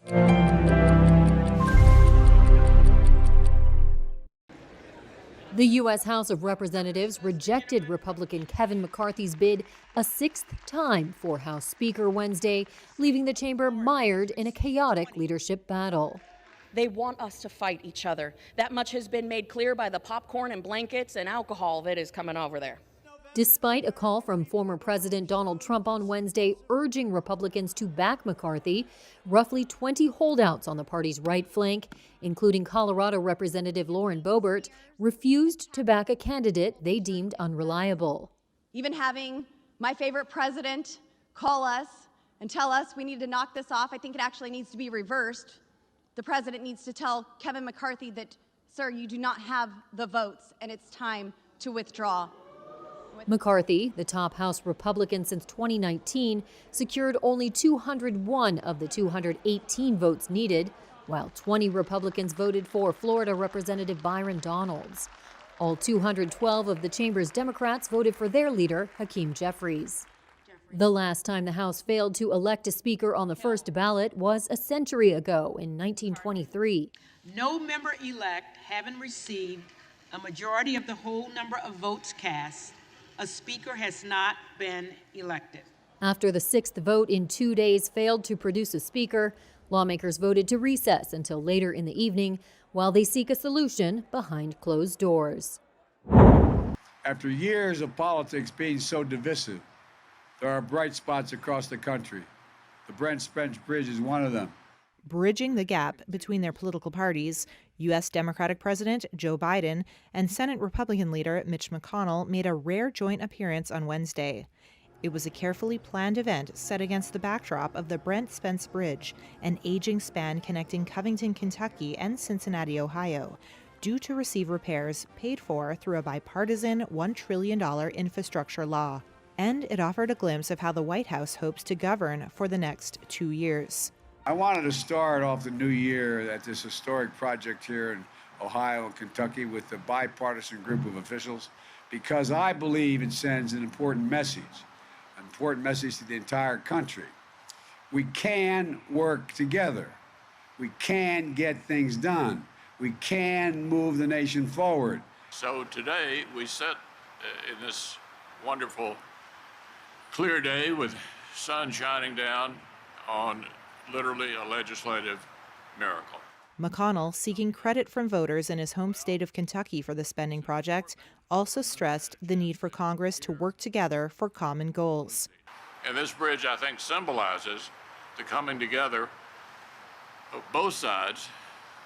The U.S. House of Representatives rejected Republican Kevin McCarthy's bid a sixth time for House Speaker Wednesday, leaving the chamber mired in a chaotic leadership battle. They want us to fight each other. That much has been made clear by the popcorn and blankets and alcohol that is coming over there. Despite a call from former President Donald Trump on Wednesday urging Republicans to back McCarthy, roughly 20 holdouts on the party's right flank, including Colorado Representative Lauren Boebert, refused to back a candidate they deemed unreliable. Even having my favorite president call us and tell us we need to knock this off, I think it actually needs to be reversed. The president needs to tell Kevin McCarthy that, sir, you do not have the votes and it's time to withdraw. McCarthy, the top House Republican since 2019, secured only 201 of the 218 votes needed, while 20 Republicans voted for Florida Representative Byron Donalds. All 212 of the chamber's Democrats voted for their leader, Hakeem Jeffries. The last time the House failed to elect a speaker on the first ballot was a century ago in 1923. No member-elect having received a majority of the whole number of votes cast, a speaker has not been elected. After the sixth vote in 2 days failed to produce a speaker, lawmakers voted to recess until later in the evening while they seek a solution behind closed doors. After years of politics being so divisive, there are bright spots across the country. The Brent Spence Bridge is one of them. Bridging the gap between their political parties, U.S. Democratic President Joe Biden and Senate Republican leader Mitch McConnell made a rare joint appearance on Wednesday. It was a carefully planned event set against the backdrop of the Brent Spence Bridge, an aging span connecting Covington, Kentucky and Cincinnati, Ohio, due to receive repairs paid for through a bipartisan $1 trillion infrastructure law. And it offered a glimpse of how the White House hopes to govern for the next 2 years. I wanted to start off the new year at this historic project here in Ohio and Kentucky with a bipartisan group of officials because I believe it sends an important message to the entire country. We can work together. We can get things done. We can move the nation forward. So today we sit in this wonderful clear day with sun shining down on literally a legislative miracle. McConnell, seeking credit from voters in his home state of Kentucky for the spending project, also stressed the need for Congress to work together for common goals. And this bridge, I think, symbolizes the coming together of both sides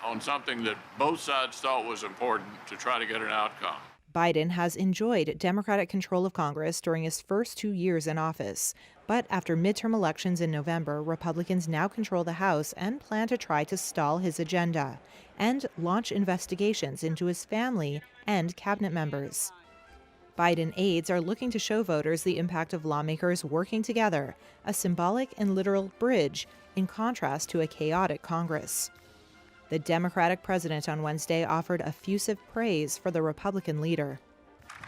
on something that both sides thought was important to try to get an outcome. Biden has enjoyed Democratic control of Congress during his first 2 years in office. But after midterm elections in November, Republicans now control the House and plan to try to stall his agenda and launch investigations into his family and cabinet members. Biden aides are looking to show voters the impact of lawmakers working together, a symbolic and literal bridge in contrast to a chaotic Congress. The Democratic president on Wednesday offered effusive praise for the Republican leader.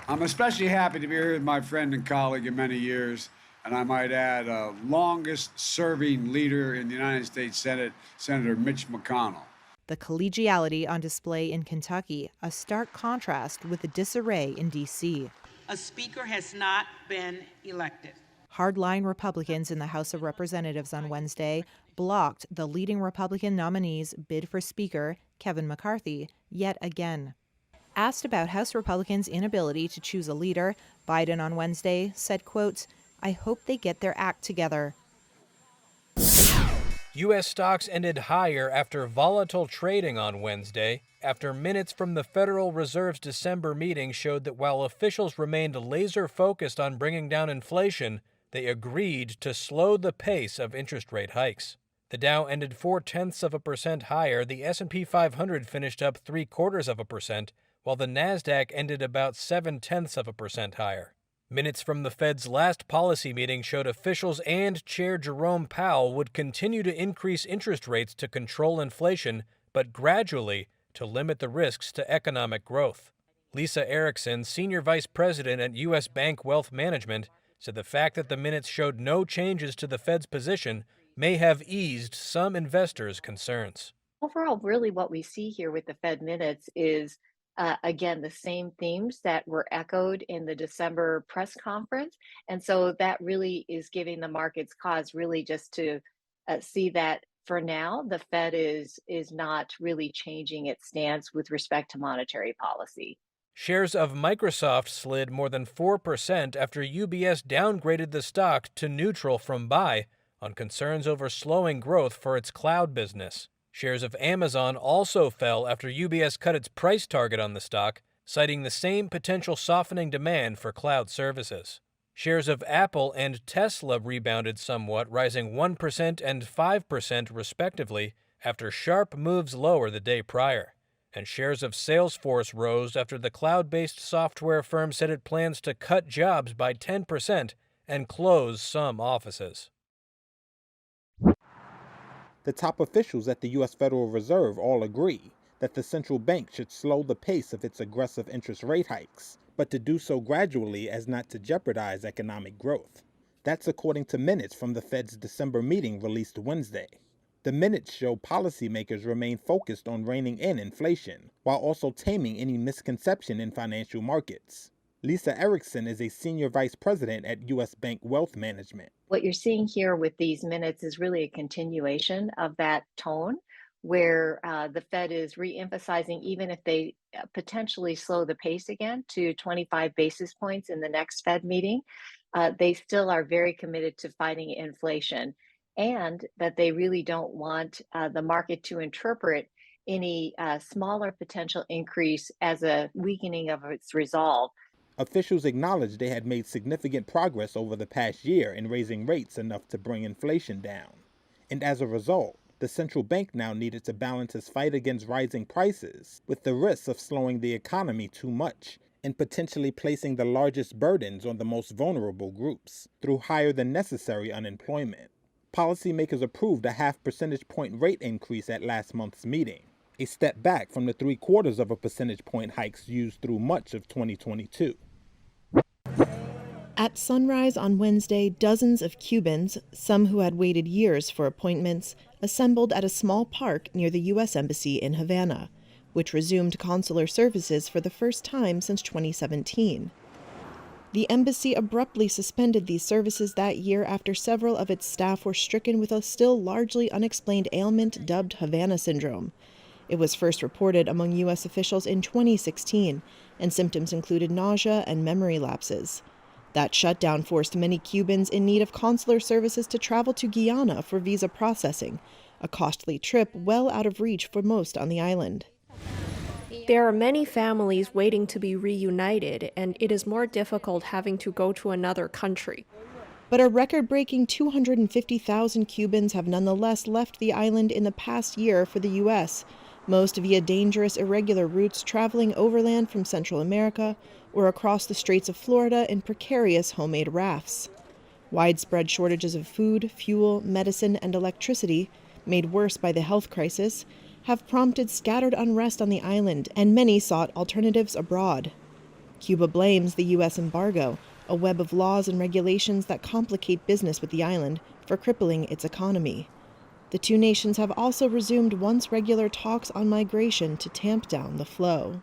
I'm especially happy to be here with my friend and colleague in many years, and I might add, longest-serving leader in the United States Senate, Senator Mitch McConnell. The collegiality on display in Kentucky, a stark contrast with the disarray in D.C. A speaker has not been elected. Hardline Republicans in the House of Representatives on Wednesday blocked the leading Republican nominee's bid for Speaker, Kevin McCarthy, yet again. Asked about House Republicans' inability to choose a leader, Biden on Wednesday said, quote, "I hope they get their act together." U.S. stocks ended higher after volatile trading on Wednesday, after minutes from the Federal Reserve's December meeting showed that while officials remained laser-focused on bringing down inflation, they agreed to slow the pace of interest rate hikes. The Dow ended 0.4% higher, the S&P 500 finished up 0.75%, while the Nasdaq ended about 0.7% higher. Minutes from the Fed's last policy meeting showed officials and Chair Jerome Powell would continue to increase interest rates to control inflation, but gradually to limit the risks to economic growth. Lisa Erickson, Senior Vice President at U.S. Bank Wealth Management, said the fact that the minutes showed no changes to the Fed's position may have eased some investors' concerns. Overall, really what we see here with the Fed minutes is, again, the same themes that were echoed in the December press conference. And so that really is giving the markets cause really just to see that for now, the Fed is not really changing its stance with respect to monetary policy. Shares of Microsoft slid more than 4% after UBS downgraded the stock to neutral from buy on concerns over slowing growth for its cloud business. Shares of Amazon also fell after UBS cut its price target on the stock, citing the same potential softening demand for cloud services. Shares of Apple and Tesla rebounded somewhat, rising 1% and 5% respectively after sharp moves lower the day prior. And shares of Salesforce rose after the cloud-based software firm said it plans to cut jobs by 10% and close some offices. The top officials at the U.S. Federal Reserve all agree that the central bank should slow the pace of its aggressive interest rate hikes, but to do so gradually as not to jeopardize economic growth. That's according to minutes from the Fed's December meeting released Wednesday. The minutes show policymakers remain focused on reining in inflation, while also taming any misconception in financial markets. Lisa Erickson is a senior vice president at U.S. Bank Wealth Management. What you're seeing here with these minutes is really a continuation of that tone where the Fed is re-emphasizing, even if they potentially slow the pace again to 25 basis points in the next Fed meeting, they still are very committed to fighting inflation, and that they really don't want the market to interpret any smaller potential increase as a weakening of its resolve. Officials acknowledged they had made significant progress over the past year in raising rates enough to bring inflation down. And as a result, the central bank now needed to balance its fight against rising prices with the risks of slowing the economy too much and potentially placing the largest burdens on the most vulnerable groups through higher than necessary unemployment. Policymakers approved a 0.5 percentage point rate increase at last month's meeting, a step back from the 0.75 percentage point hikes used through much of 2022. At sunrise on Wednesday, dozens of Cubans, some who had waited years for appointments, assembled at a small park near the U.S. Embassy in Havana, which resumed consular services for the first time since 2017. The embassy abruptly suspended these services that year after several of its staff were stricken with a still largely unexplained ailment dubbed Havana syndrome. It was first reported among U.S. officials in 2016, and symptoms included nausea and memory lapses. That shutdown forced many Cubans in need of consular services to travel to Guyana for visa processing, a costly trip well out of reach for most on the island. There are many families waiting to be reunited, and it is more difficult having to go to another country. But a record-breaking 250,000 Cubans have nonetheless left the island in the past year for the U.S., most via dangerous, irregular routes traveling overland from Central America or across the Straits of Florida in precarious homemade rafts. Widespread shortages of food, fuel, medicine, and electricity, made worse by the health crisis, have prompted scattered unrest on the island, and many sought alternatives abroad. Cuba blames the U.S. embargo, a web of laws and regulations that complicate business with the island, for crippling its economy. The two nations have also resumed once regular talks on migration to tamp down the flow.